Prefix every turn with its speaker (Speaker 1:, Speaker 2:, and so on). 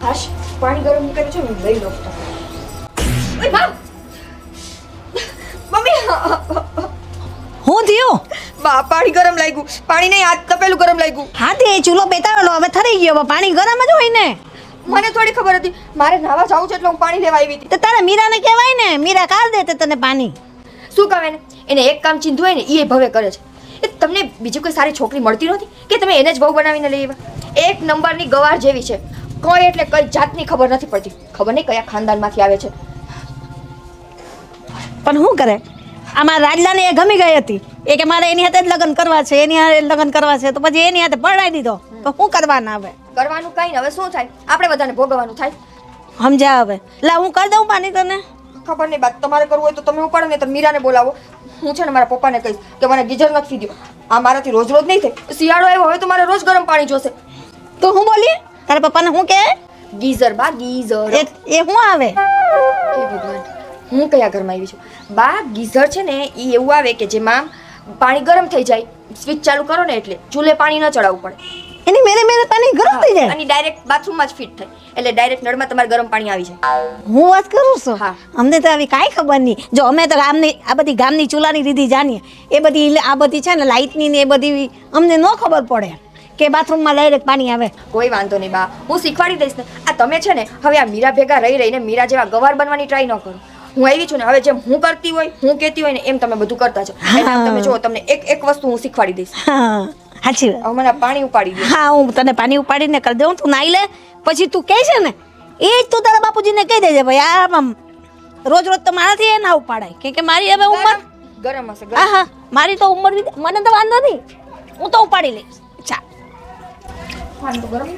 Speaker 1: હાશ પાણી ગરમ કર્યું છે ને લઈ લો ઓય બા મમ્મી
Speaker 2: હું થયું?
Speaker 1: બા પાણી ગરમ લાગ્યું પાણી નહીં આ તપેલું ગરમ લાગ્યું
Speaker 2: હા તે ચૂલો બેતાવેલો હવે થરી ગયો હવે પાણી ગરમ જ હોય ને
Speaker 1: મને થોડી ખબર હતી મારે નાવા જાવું છે એટલે હું પાણી લેવા આવી હતી
Speaker 2: તો તારે મીરાને કહેવાય ને મીરા કાઢ દે તને પાણી
Speaker 1: શું કહે ને એને એક કામ ચીંધું હોય ને એ ભવે કરે છે એ તમને બીજી કોઈ સારી છોકરી મળતી નહોતી કે તમે એને જ બહુ બનાવીને લઈ આવ્યા એક નંબરની ગવાર જેવી છે કોઈ એટલે કઈ જાતની ખબર નથી પડતી ખબર નહીં કયા ખાનદાનમાંથી આવે છે
Speaker 2: પણ શું કરે આમાં રાજલાને એ ગમી ગઈ હતી એ કે મારે એની હાથે જ લગ્ન કરવા છે એની હાથે લગ્ન કરવા છે તો પછી એની હાથે પરણાવી દીધો તો શું કરવાના હવે
Speaker 1: કરવાનું કઈ ને હવે શું થાય આપણે બધાને ભોગવવાનું થાય
Speaker 2: સમજ્યા હવે લા હું કરી દઉં પાણી તને
Speaker 1: ખબર નહીં બાત તમારે કરવું હોય તો તમે ઉપાડો ને તો મીરાને બોલાવો હું છે ને મારા પપ્પાને કહીશ કે મને ગીઝર નથી દો આ મારાથી રોજ રોજ નહીં થાય શિયાળો આવ્યો હવે તો મારે રોજ ગરમ પાણી જોશે
Speaker 2: તો હું બોલી તારા પપ્પાને શું કહે
Speaker 1: ગીઝર બા ગીઝર
Speaker 2: એ શું આવે
Speaker 1: હે ભગવાન હું કયા ઘરમાં આવી છું બા ગીઝર છે ને એ એવું આવે કે જેમાં પાણી ગરમ થઈ જાય સ્વિચ ચાલુ કરો ને એટલે ચૂલે પાણી ન ચડાવવું પડે
Speaker 2: એની મેરે મેરે પાણી ગરમ થઈ જાય
Speaker 1: અને ડાયરેક્ટ બાથરૂમમાં જ ફિટ થાય એટલે ડાયરેક્ટ નળમાં તમારે ગરમ પાણી આવી જાય
Speaker 2: હું વાત કરું છું
Speaker 1: હા.
Speaker 2: અમને તો આવી કાંઈ ખબર નહીં જો અમે તો ગામની આ બધી ગામની ચૂલાની રીધી જાણીએ એ બધી આ બધી છે ને લાઇટની ને એ બધી અમને ન ખબર પડે કે બાથરૂમમાં ડાયરેક્ટ પાણી આવે
Speaker 1: કોઈ વાંધો નહીં બા હું શીખવાડી દઈશ ને આ તમે છે ને હવે આ મીરા ભેગા રહી રહીને મીરા જેવા ગવાર બનવાની ટ્રાય ન કરો હું આવી છું ને હવે જેમ હું કરતી હોય હું કહેતી હોય ને એમ તમે બધું કરતા છો એટલે તમે જો તમને એક વસ્તુ હું શીખવાડી દઈશ
Speaker 2: હા સાચી વાત
Speaker 1: હવે મને પાણી ઉપાડી દે
Speaker 2: હા હું તને પાણી ઉપાડીને કરી દઉં તું નાઈ લે પછી તું કહે છે ને એ જ તું તારા બાપુજીને કહી દેજે ભાઈ આ રોજ રોજ તો મારાથી એ ના ઉપાડાય કેમ કે મારી હવે ઉંમર
Speaker 1: ગરમ હશે
Speaker 2: હા હા મારી તો ઉંમર મને તો વાંધો નહીં હું તો ઉપાડી લઈશ ચા
Speaker 1: પાણી તો ગરમ